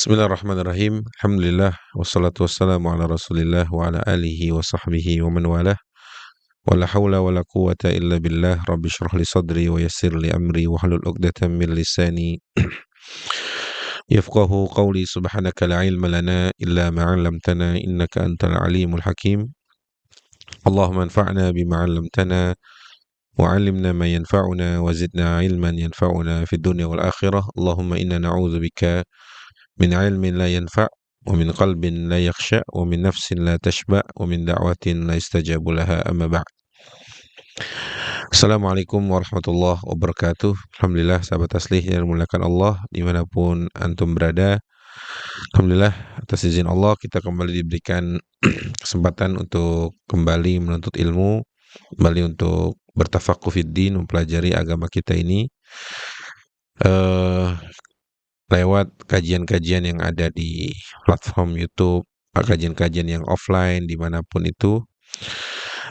Bismillahirrahmanirrahim. Alhamdulillah wassalatu wassalamu ala Rasulillah wa ala alihi wa sahbihi wa man walah. Wala haula wala quwata illa billah. Rabbi shrah li sadri wa yassir li amri wa hlul 'uqdatam min lisani yafqahu qawli. Subhanaka la ilma lana illa ma 'allamtana innaka antal alimul hakim. Allahumma anfa'na bima 'allamtana wa 'allimna ma yanfa'una wa zidna ilman yanfa'una fid dunya wal akhirah. Allahumma inna na'udzubika min ilmin la yanfa' wa min qalbin la yakhsha wa min nafsin la tashba' wa min da'watin la istajabu laha, amma ba'd. Assalamualaikum warahmatullahi wabarakatuh. Alhamdulillah sahabat aslih yang dimuliakan Allah dimanapun antum berada. Alhamdulillah atas izin Allah kita kembali diberikan kesempatan untuk kembali menuntut ilmu, kembali untuk bertafaqquh fid din, mempelajari agama kita ini lewat kajian-kajian yang ada di platform YouTube, kajian-kajian yang offline dimanapun itu.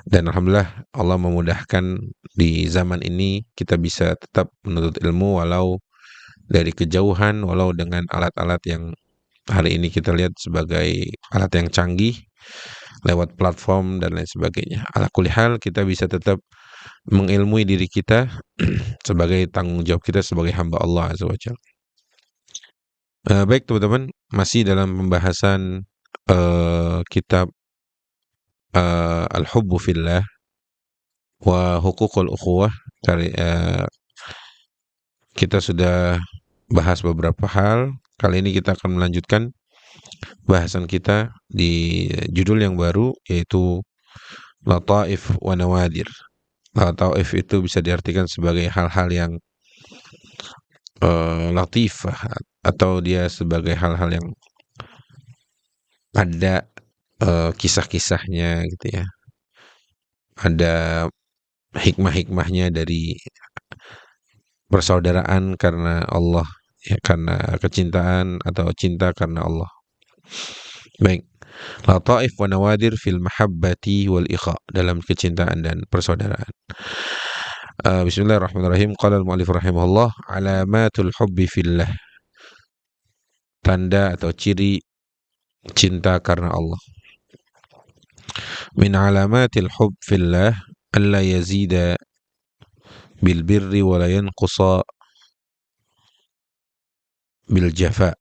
Dan alhamdulillah Allah memudahkan di zaman ini kita bisa tetap menuntut ilmu walau dari kejauhan, walau dengan alat-alat yang hari ini kita lihat sebagai alat yang canggih lewat platform dan lain sebagainya. Ala kulli hal kita bisa tetap mengilmui diri kita sebagai tanggung jawab kita sebagai hamba Allah Azza wa Jalla. Baik teman-teman, masih dalam pembahasan kitab Al-Hubbu Fillah wa Huququl Ukhuwah. Kita sudah bahas beberapa hal. Kali ini kita akan melanjutkan bahasan kita di judul yang baru, yaitu Lataif wa Nawadir. Lataif itu bisa diartikan sebagai hal-hal yang latifah, atau dia sebagai hal-hal yang ada kisah-kisahnya gitu ya, ada hikmah-hikmahnya dari persaudaraan karena Allah, ya, karena kecintaan atau cinta karena Allah. Baik, lataif wa nawadir fil mahabbati wal ikha, dalam kecintaan dan persaudaraan. Bismillahirrahmanirrahim. Qala al-mu'allif rahimahullah, alamatul hubbi fillah, tanda atau ciri cinta karena Allah. Min alamatil hubb fillah alla yazida bil birri wa la yanqusa bil jafa.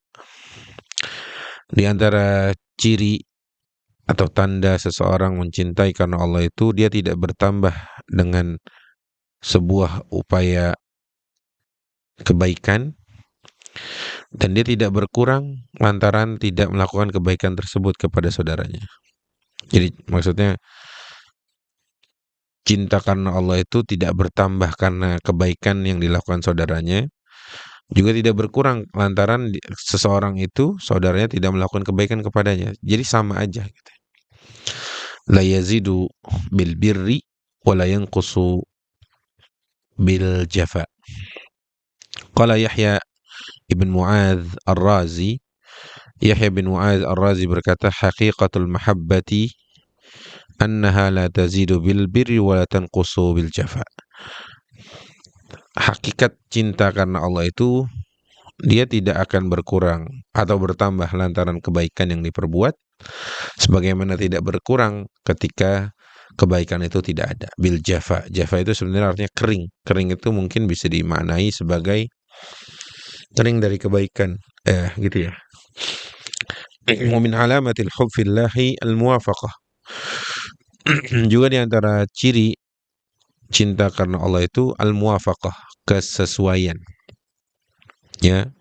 Di antara ciri atau tanda seseorang mencintai karena Allah itu, dia tidak bertambah dengan sebuah upaya kebaikan, dan dia tidak berkurang lantaran tidak melakukan kebaikan tersebut kepada saudaranya. Jadi maksudnya cinta karena Allah itu tidak bertambah karena kebaikan yang dilakukan saudaranya, juga tidak berkurang lantaran seseorang itu, saudaranya, tidak melakukan kebaikan kepadanya. Jadi sama aja gitu. La yazidu bil birri wa la yanqusu bil jafa. Qala Yahya ibn Mu'adz ar-Razi, Yahya bin Mu'adz ar-Razi berkata, haqiqatul mahabbati annaha la tazidu bil birri wa la tanqusu bil jafa. Hakikat cinta karena Allah itu, dia tidak akan berkurang atau bertambah lantaran kebaikan yang diperbuat, sebagaimana tidak berkurang ketika kebaikan itu tidak ada. Bil jafa, jafa itu sebenarnya artinya kering. Kering itu mungkin bisa dimaknai sebagai kering dari kebaikan, gitu ya. Wa min alamatil hubb fillahi al-muwafaqah. Juga di antara ciri cinta karena Allah itu al-muwafaqah, kesesuaian. Ya.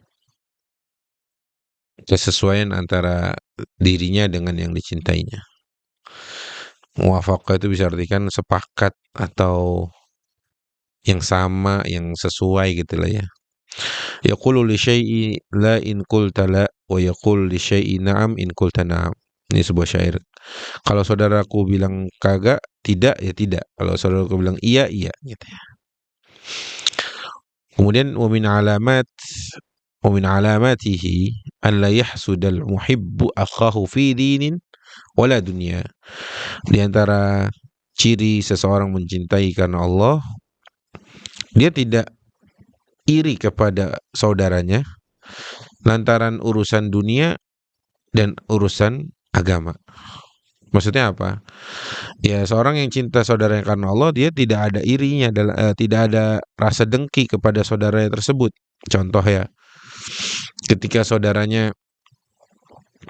Kesesuaian antara dirinya dengan yang dicintainya. Muwafaqah itu bisa artikan sepakat atau yang sama, yang sesuai gitu lah ya. Yaqulu li syai'i la in qulta la wa yaqulu li syai'i na'am in qulta na'am. Ini sebuah syair. Kalau saudaraku bilang kagak, tidak, ya tidak. Kalau saudaraku bilang iya, iya gitu ya. Kemudian wa min alamatihi an la yahsudal muhibbu akhahu fi dinin wala dunya. Di antara ciri seseorang mencintai karena Allah, dia tidak iri kepada saudaranya, lantaran urusan dunia dan urusan agama. Maksudnya apa? Ya, seorang yang cinta saudaranya karena Allah, dia tidak ada irinya, tidak ada rasa dengki kepada saudaranya tersebut. Contoh ya, ketika saudaranya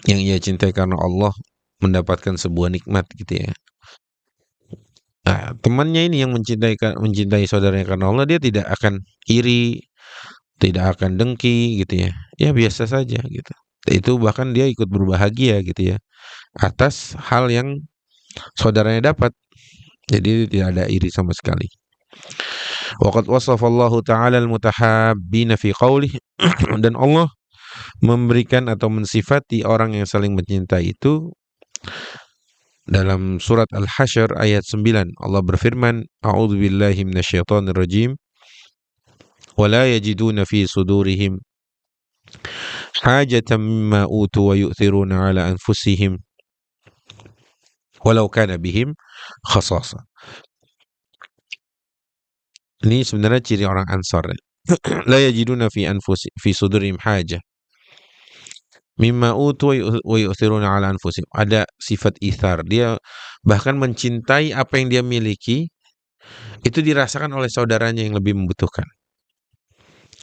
yang ia cintai karena Allah mendapatkan sebuah nikmat gitu ya. Nah, temannya ini yang mencintai saudaranya karena Allah, dia tidak akan iri, tidak akan dengki gitu ya. Ya biasa saja gitu. Itu bahkan dia ikut berbahagia gitu ya atas hal yang saudaranya dapat. Jadi tidak ada iri sama sekali. Waqad wasafallahu ta'ala al-mutahabbina fi qaulih dan Allah memberikan atau mensifati orang yang saling mencintai itu dalam surat Al-Hasyr ayat 9. Allah berfirman, A'udzubillahi minasyaitonirrajim. Wala yajiduna fi sudurihim hajatan mimma utu wa yu'thiruna ala anfusihim walau kana bihim khasasa. Ini sebenarnya ciri orang Ansar. La yajiduna fi sudurihim hajah mimma utu wa yu'thiruna ala anfusihim. Ada sifat ithar. Dia bahkan mencintai apa yang dia miliki itu dirasakan oleh saudaranya yang lebih membutuhkan.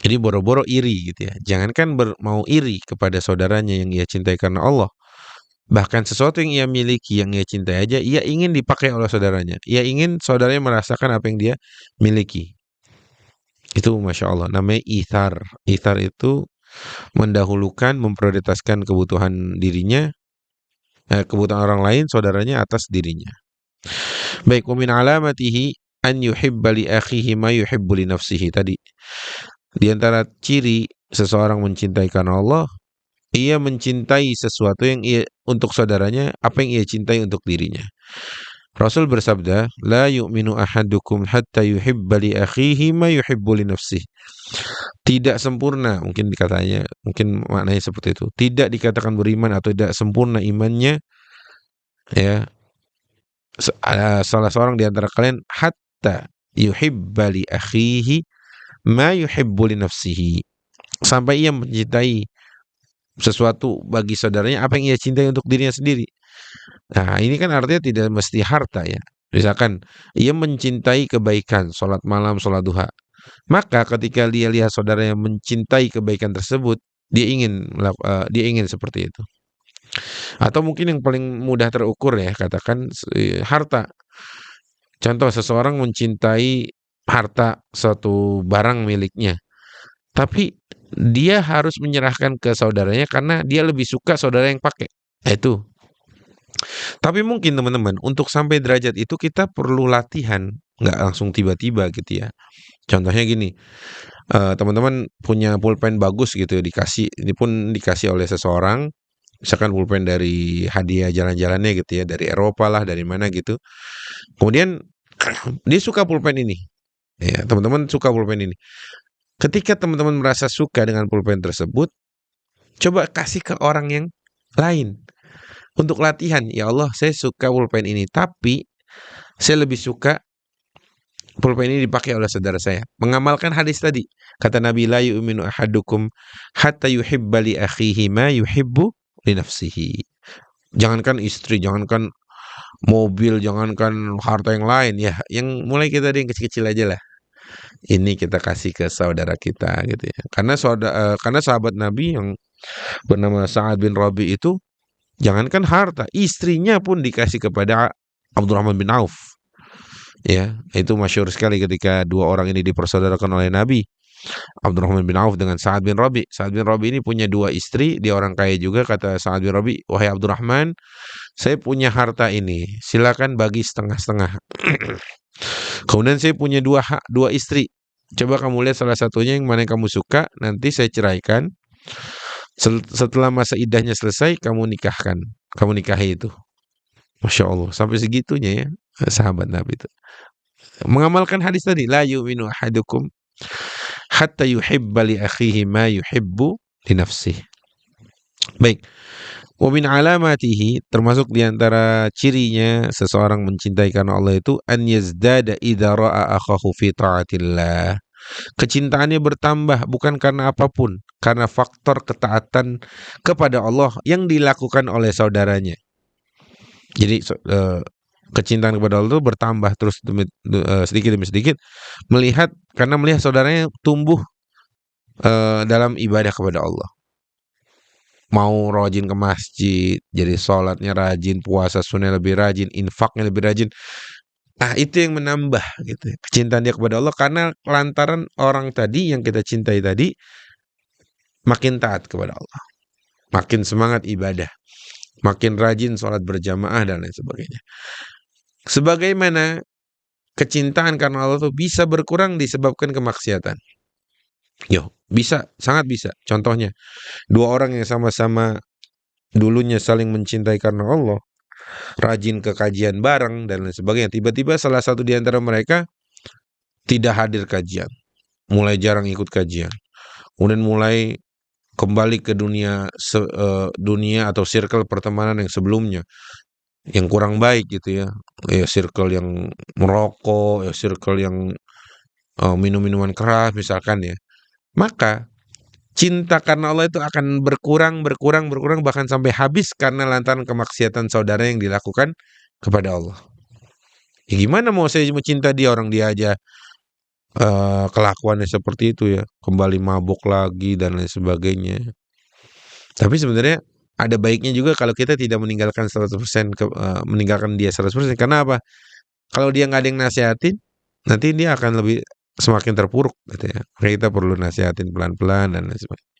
Jadi boro-boro iri gitu ya. Jangankan mau iri kepada saudaranya yang ia cintai karena Allah. Bahkan sesuatu yang ia miliki, yang ia cintai aja, ia ingin dipakai oleh saudaranya. Ia ingin saudaranya merasakan apa yang dia miliki. Itu Masya Allah, namanya ithar. Ithar itu mendahulukan, memprioritaskan kebutuhan dirinya, kebutuhan orang lain, saudaranya atas dirinya. Baik, wa min alamatihi an yuhibba li akhihi ma yuhibbu li nafsihi tadi. Di antara ciri seseorang mencintai karena Allah, ia mencintai sesuatu yang untuk saudaranya, apa yang ia cintai untuk dirinya. Rasul bersabda, la yu'minu ahadukum hatta yuhibba li akhihi ma yuhibbu li nafsihi. Tidak sempurna, mungkin dikatanya, mungkin maknanya seperti itu. Tidak dikatakan beriman atau tidak sempurna imannya, ya, salah seorang di antara kalian hatta yuhibba li akhihi ma yuhibbu li nafsihi. Sampai ia mencintai sesuatu bagi saudaranya apa yang ia cintai untuk dirinya sendiri. Nah, ini kan artinya tidak mesti harta ya. Misalkan ia mencintai kebaikan, sholat malam, sholat duha. Maka ketika dia lihat saudaranya mencintai kebaikan tersebut, dia ingin seperti itu. Atau mungkin yang paling mudah terukur ya, katakan harta. Contoh seseorang mencintai harta suatu barang miliknya. Tapi dia harus menyerahkan ke saudaranya karena dia lebih suka saudara yang pakai. Itu. Tapi mungkin teman-teman, untuk sampai derajat itu kita perlu latihan, nggak langsung tiba-tiba gitu ya. Contohnya gini, teman-teman punya pulpen bagus gitu, ini pun dikasih oleh seseorang, misalkan pulpen dari hadiah jalan-jalannya gitu ya, dari Eropa lah, dari mana gitu. Kemudian dia suka pulpen ini, ya teman-teman suka pulpen ini. Ketika teman-teman merasa suka dengan pulpen tersebut, coba kasih ke orang yang lain. Untuk latihan, ya Allah saya suka pulpen ini, tapi saya lebih suka pulpen ini dipakai oleh saudara saya. Mengamalkan hadis tadi. Kata Nabi, la yu'minu ahadukum hatta yuhibba li akhihi ma yuhibbu li nafsihi. Jangankan istri, jangankan mobil, jangankan harta yang lain ya. Yang mulai kita yang kecil-kecil aja lah. Ini kita kasih ke saudara kita gitu ya. Karena sahabat Nabi yang bernama Sa'ad bin Rabi itu jangankan harta, istrinya pun dikasih kepada Abdurrahman bin Auf. Ya, itu masyhur sekali ketika dua orang ini dipersaudarakan oleh Nabi. Abdurrahman bin Auf dengan Sa'ad bin Rabi. Sa'ad bin Rabi ini punya dua istri, dia orang kaya juga. Kata Sa'ad bin Rabi, wahai Abdurrahman, saya punya harta ini, silakan bagi setengah-setengah. Kemudian saya punya dua istri. Coba kamu lihat salah satunya yang mana yang kamu suka, nanti saya ceraikan. Setelah masa iddahnya selesai, kamu nikahi itu. Masya Allah, sampai segitunya ya sahabat Nabi itu. Mengamalkan hadis tadi, la yu'minu ahadukum hatta yuhibba li akhihi ma yuhibbu li nafsihi. Baik. Wa min alamatihi, termasuk diantara cirinya seseorang mencintai karena Allah itu an yazdada idza ra'a akhahu fi ta'atillah. Kecintaannya bertambah bukan karena apapun, karena faktor ketaatan kepada Allah yang dilakukan oleh saudaranya. Jadi kecintaan kepada Allah itu bertambah terus sedikit demi sedikit karena melihat saudaranya tumbuh dalam ibadah kepada Allah. Mau rajin ke masjid, jadi sholatnya rajin, puasa sunnah lebih rajin, infaknya lebih rajin. Nah, itu yang menambah gitu kecintaan dia kepada Allah, karena lantaran orang tadi yang kita cintai tadi makin taat kepada Allah, makin semangat ibadah, makin rajin sholat berjamaah dan lain sebagainya. Sebagaimana kecintaan karena Allah itu bisa berkurang disebabkan kemaksiatan. Bisa, sangat bisa. Contohnya, dua orang yang sama-sama dulunya saling mencintai karena Allah, rajin ke kajian bareng dan lain sebagainya. Tiba-tiba salah satu di antara mereka tidak hadir kajian, mulai jarang ikut kajian, kemudian mulai kembali ke dunia atau circle pertemanan yang sebelumnya, yang kurang baik gitu ya. Circle yang merokok, circle yang minum minuman keras misalkan ya. Maka cinta karena Allah itu akan berkurang bahkan sampai habis karena lantaran kemaksiatan saudara yang dilakukan kepada Allah. Ya gimana mau saya mencinta dia, orang dia aja kelakuannya seperti itu ya, kembali mabuk lagi dan lain sebagainya. Tapi sebenarnya ada baiknya juga kalau kita tidak meninggalkan 100% meninggalkan dia 100%. Karena apa? Kalau dia nggak ada yang nasihatin, nanti dia akan lebih semakin terpuruk gitu ya. Makanya kita perlu nasihatin pelan-pelan dan lain sebagainya.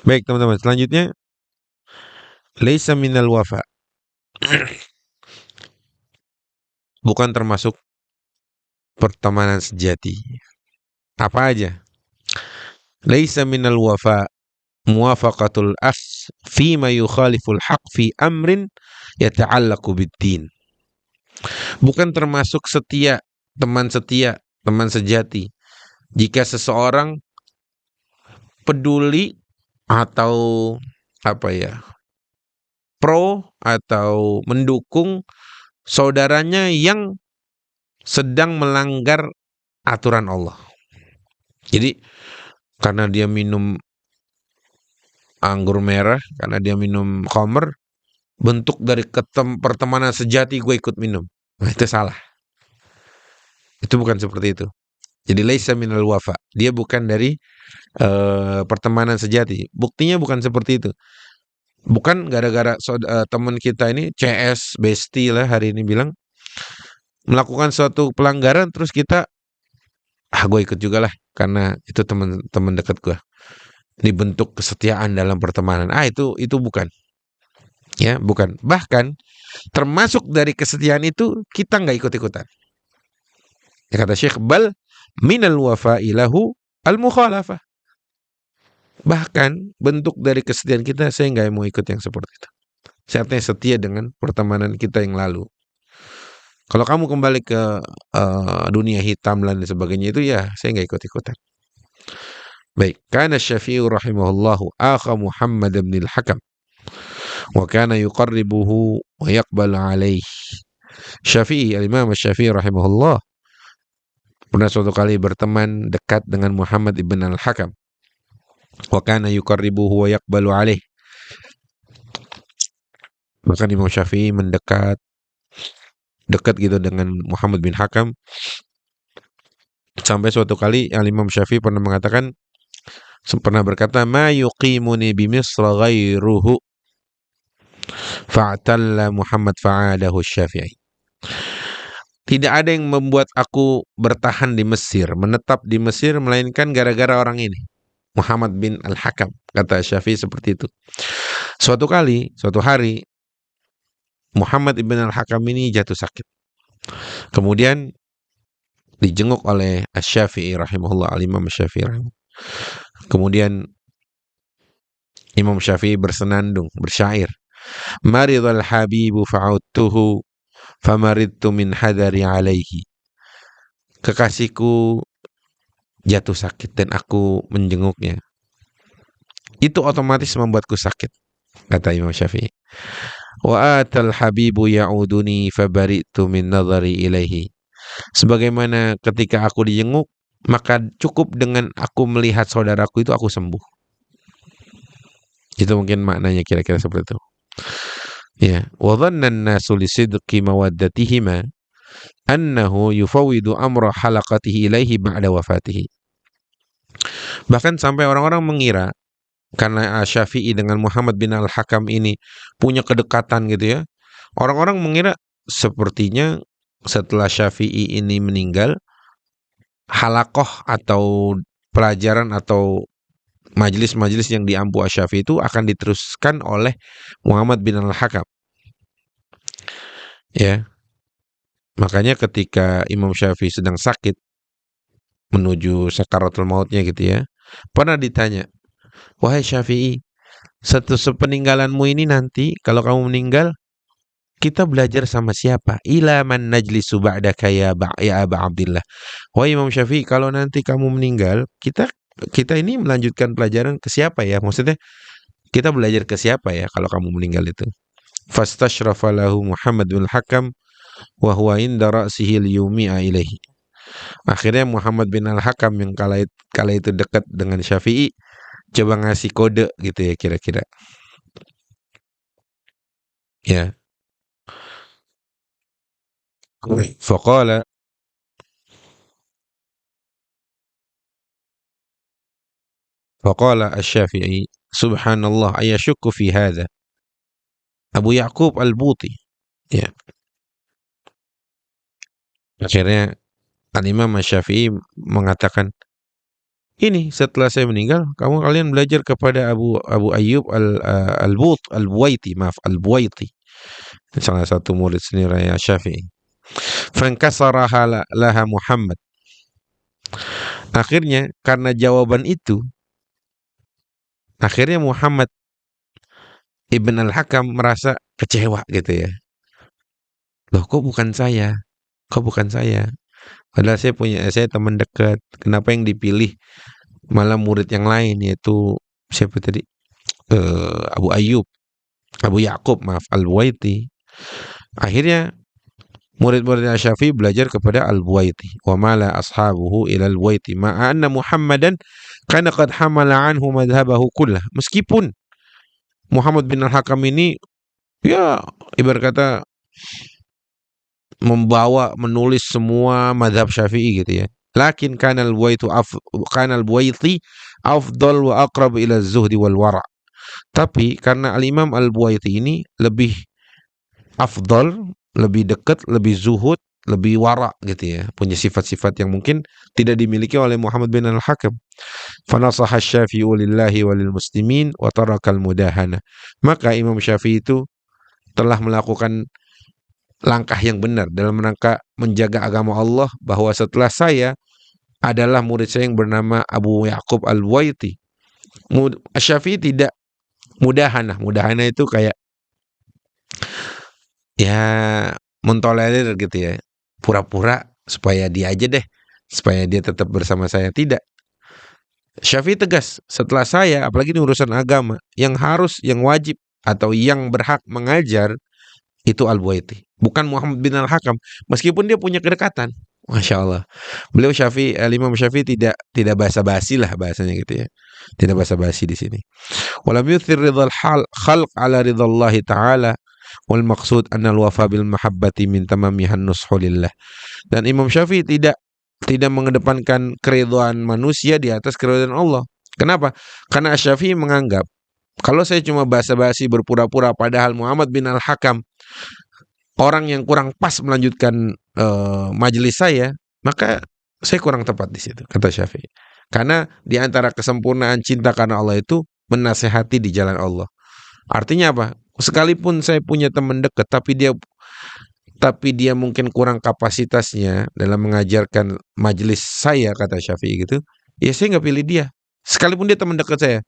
Baik teman-teman, selanjutnya laisa minal wafa. Bukan termasuk pertemanan sejati. Apa aja? Laisa minal wafa muwafaqatul akh fima yukhaliful haq fi amrin yata'allaqu bid-din. Bukan termasuk teman sejati jika seseorang peduli atau pro atau mendukung saudaranya yang sedang melanggar aturan Allah. Jadi karena dia minum anggur merah, karena dia minum khamr, bentuk dari pertemanan sejati gue ikut minum. Nah, itu salah. Itu bukan seperti itu. Jadi laisa minal wafa. Dia bukan dari pertemanan sejati. Buktinya bukan seperti itu. Bukan gara-gara teman kita ini CS bestie lah hari ini bilang melakukan suatu pelanggaran terus kita gue ikut juga lah karena itu teman dekat gue. Ini bentuk kesetiaan dalam pertemanan. Itu bukan. Ya, bukan. Bahkan termasuk dari kesetiaan itu kita nggak ikut-ikutan. Ya, kata Syekh, bal minal wafa'ilahu al-mukhalafah. Bahkan bentuk dari kesetiaan kita, saya nggak mau ikut yang seperti itu. Saya artinya setia dengan pertemanan kita yang lalu. Kalau kamu kembali ke dunia hitam dan sebagainya itu ya saya nggak ikut-ikutan. Baik, kana Syafi'i rahimahullahu akha Muhammad bin al-Hakam wa kana yuqarribuhu wa yaqbalu alaihi. Syafi'i, al-Imam Syafi'i rahimahullah pernah suatu kali berteman dekat dengan Muhammad ibn al-Hakam. Wa kana yuqarribuhu wa yaqbalu alaihi. Bahkan Imam Syafi'i dekat gitu dengan Muhammad bin Hakam, sampai suatu kali Imam Syafi'i pernah berkata, ma yuqimuni bi Misra ghairuhu fa'talla Muhammad fa'adahu Syafi'i. Tidak ada yang membuat aku bertahan di Mesir, menetap di Mesir, melainkan gara-gara orang ini, Muhammad bin al-Hakam. Kata Syafi'i seperti itu. Suatu hari Muhammad ibn al-Hakam ini jatuh sakit. Kemudian dijenguk oleh Asy-Syafi'i rahimahullah, al-Imam Asy-Syafi'i rahimahullah. Kemudian Imam Syafi'i bersenandung, bersyair. Maridul habibu fa'udtuhu famaridtu min hadari alaihi. Kekasihku jatuh sakit dan aku menjenguknya. Itu otomatis membuatku sakit, kata Imam Syafi'i. Wa atal habibu ya'uduni fabaritu min nadhari ilaihi. Sebagaimana ketika aku dijenguk, maka cukup dengan aku melihat saudaraku itu aku sembuh. Itu mungkin maknanya kira-kira seperti itu. Ya, wa dhanna an-nasu li sidqi mawaddatihima annahu yufawwidu amra halaqatihi ilaihi ba'da wafatihi. Bahkan sampai orang-orang mengira karena Syafi'i dengan Muhammad bin Al-Hakam ini punya kedekatan gitu ya. Orang-orang mengira sepertinya setelah Syafi'i ini meninggal, halakoh atau pelajaran atau majelis-majelis yang di Ampu Asy-Syafi'i itu akan diteruskan oleh Muhammad bin Al-Hakam. Ya, makanya ketika Imam Syafi'i sedang sakit menuju sakaratul mautnya gitu ya, pernah ditanya, wahai Syafi'i, sepeninggalanmu ini nanti kalau kamu meninggal, kita belajar sama siapa? Ila man najlisu ba'daka ya Aba Abdillah. Wahai Imam Syafi'i, kalau nanti kamu meninggal, kita ini melanjutkan pelajaran ke siapa ya? Maksudnya kita belajar ke siapa ya kalau kamu meninggal itu? Fastashrafa lahu Muhammad bin Al-Hakam wa huwa inda ra'sihi liyumi'a ilaihi. Akhirnya Muhammad bin Al-Hakam yang kala itu dekat dengan Syafi'i coba ngasih kode gitu ya kira-kira. Ya. Faqala Asy-Syafi'i subhanallah ayashukku fi hadha Abu Ya'qub Al-Buti. Ya. Akhirnya Al-Imam Asy-Syafi'i mengatakan, ini setelah saya meninggal, kalian belajar kepada Abu Ayyub Al-Buwaiti, maaf, Al-Buwaiti. Salah satu murid sendiri Syafi'i. Fankasaraha laha Muhammad. Akhirnya karena jawaban itu, akhirnya Muhammad Ibn Al-Hakam merasa kecewa gitu ya. Loh, kok bukan saya? Kok bukan saya? Padahal saya teman dekat. Kenapa yang dipilih malah murid yang lain, yaitu siapa tadi? Abu Ya'qub, maaf, Al-Buwaiti. Akhirnya murid-murid Syafi'i belajar kepada Al-Buwaiti. Wa mala ashabuhu ila Al-Buwaiti ma'a anna Muhammadan kana qad hamala anhu madhhabahu kullah. Meskipun Muhammad bin Al-Hakam ini ya ibarat kata menulis semua madhab Syafi'i gitu ya. Lakin kana Al-Buwaiti afdal wa aqrab ila zuhdi wal wara'. Tapi karena Al-Imam Al-Buwaiti ini lebih afdal, lebih dekat, lebih zuhud, lebih wara gitu ya, punya sifat-sifat yang mungkin tidak dimiliki oleh Muhammad bin Al-Hakam. Fanasaha Syafi'i lillahi walil muslimin wa tarakal mudahana. Maka Imam Syafi'i itu telah melakukan langkah yang benar dalam rangka menjaga agama Allah, bahwa setelah saya adalah murid saya yang bernama Abu Ya'qub Al-Buwaiti. Syafi'i tidak mudahana. Mudahana itu kayak ya mentolerir gitu ya, pura-pura supaya dia aja deh, supaya dia tetap bersama saya. Tidak, Syafi'i tegas, setelah saya, apalagi ini urusan agama, yang wajib atau yang berhak mengajar itu Al-Buwaiti, bukan Muhammad bin Al-Hakam, meskipun dia punya kedekatan. Masya Allah, beliau Imam Syafi'i tidak basa-basi lah bahasanya gitu ya, tidak basa-basi di sini. Walam yuthir ridhal khalq ala ridhallahi ta'ala wal maqsud anna al-wafa bil mahabbati min tamamihan nushu lillah. Dan Imam Syafi'i tidak mengedepankan keridhaan manusia di atas keridhaan Allah. Kenapa? Karena Syafi'i menganggap kalau saya cuma basa-basi berpura-pura, padahal Muhammad bin Al-Hakam orang yang kurang pas melanjutkan majelis saya, maka saya kurang tepat di situ, kata Syafi'i. Karena di antara kesempurnaan cinta karena Allah itu menasehati di jalan Allah. Artinya apa? Sekalipun saya punya teman dekat, tapi dia mungkin kurang kapasitasnya dalam mengajarkan majelis saya, kata Syafi'i gitu, ya saya nggak pilih dia. Sekalipun dia teman dekat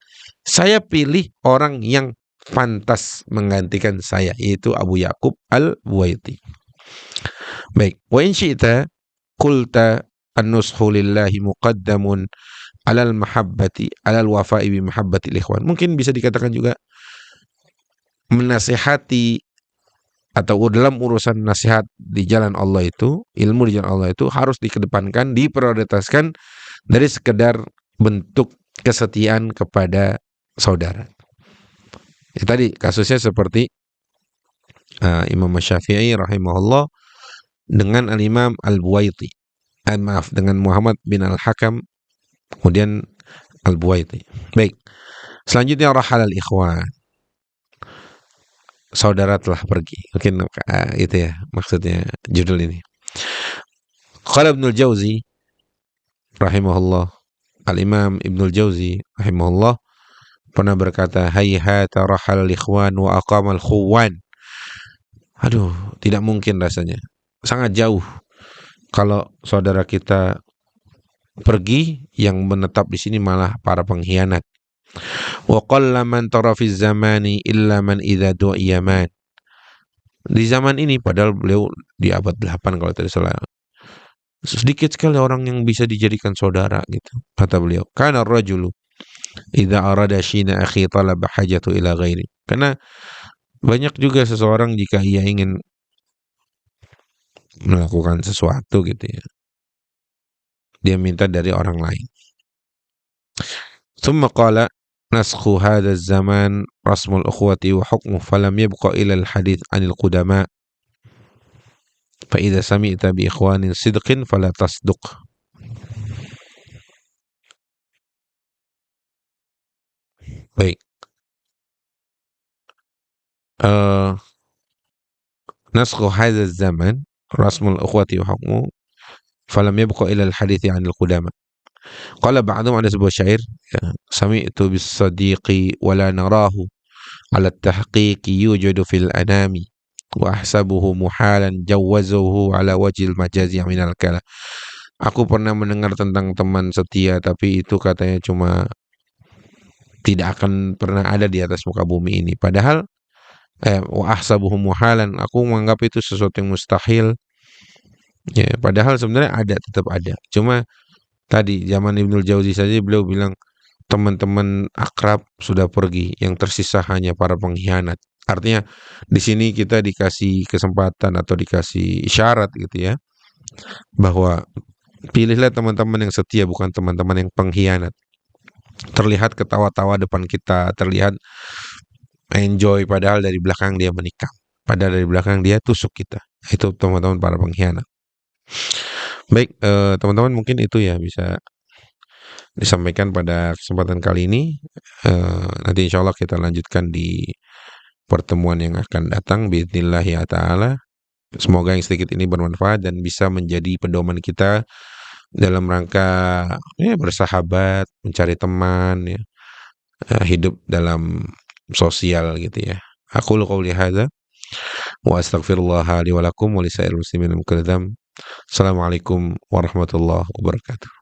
saya pilih orang yang pantas menggantikan saya, yaitu Abu Ya'qub Al-Buwaiti. Baik, wa in syi'ta qulta an-nushu lillahi muqaddamun alal mahabbati alal wafa'i bi mahabbati ikhwan. Mungkin bisa dikatakan juga menasihati atau dalam urusan nasihat di jalan Allah itu, ilmu di jalan Allah itu harus dikedepankan, diprioritaskan dari sekedar bentuk kesetiaan kepada saudara. Ya, tadi kasusnya seperti Imam Syafi'i rahimahullah dengan Al-Imam Al-Buwaiti. Maaf, dengan Muhammad bin Al-Hakam, kemudian Al-Buwaiti. Baik. Selanjutnya rahal al-ikhwan. Saudara telah pergi. Mungkin itu ya maksudnya judul ini. Qala Ibnul Jauzi rahimahullah, Al-Imam Ibnul Jauzi rahimahullah pernah berkata, hayhata rahal al-ikhwan wa aqama al-khuwan. Aduh, tidak mungkin rasanya. Sangat jauh kalau saudara kita pergi, yang menetap di sini malah para pengkhianat. Wa qalla man tara fi zamani illa man idza du'iya man. Di zaman ini, padahal beliau di abad 8 kalau tidak salah, sedikit sekali orang yang bisa dijadikan saudara gitu. Kata beliau, kana ar-rajulu idza arada shina akhi talaba hajatu ila ghairi. Karena banyak juga seseorang jika ia ingin melakukan sesuatu gitu ya, dia minta dari orang lain. Tsumma qala naskhu hadha az-zaman rasmul ukhwati wa hukmu falam yabqa ila al-hadith 'anil qudama. Fa idza sami'ta bi ikhwanin sidqin fala tasduq. Baik. Naskhu hadha az-zaman rasmul ukhwati wa hukmu falam yabqa ila al-hadith 'anil qudama. Qala ba'dhum, ada sebuah syair, ya, sami'tu bis sadiqi wala narahu ala tahqiqi yujadu fil anami wa ahsabuhu muhalan jawazuhu ala wajil majazi minal kala. Aku pernah mendengar tentang teman setia, tapi itu katanya cuma tidak akan pernah ada di atas muka bumi ini. Padahal wa ahsabuhu muhalan, aku menganggap itu sesuatu yang mustahil. Ya, padahal sebenarnya ada, tetap ada. Cuma tadi zaman Ibnul Jauzi saja beliau bilang teman-teman akrab sudah pergi, yang tersisa hanya para pengkhianat. Artinya di sini kita dikasih kesempatan atau dikasih isyarat gitu ya, bahwa pilihlah teman-teman yang setia, bukan teman-teman yang pengkhianat. Terlihat ketawa-tawa depan kita, terlihat enjoy, padahal dari belakang dia menikam, padahal dari belakang dia tusuk kita. Itu teman-teman para pengkhianat. Baik, teman-teman, mungkin itu ya bisa disampaikan pada kesempatan kali ini. Nanti insya Allah kita lanjutkan di pertemuan yang akan datang biidznillah ya ta'ala. Semoga yang sedikit ini bermanfaat dan bisa menjadi pedoman kita dalam rangka ya, bersahabat, mencari teman ya, hidup dalam sosial gitu ya. Aqulu qouli hadza wa astaghfirullah li wa lakum wa lisairil muslimin min kulli dzamb. Assalamualaikum warahmatullahi wabarakatuh.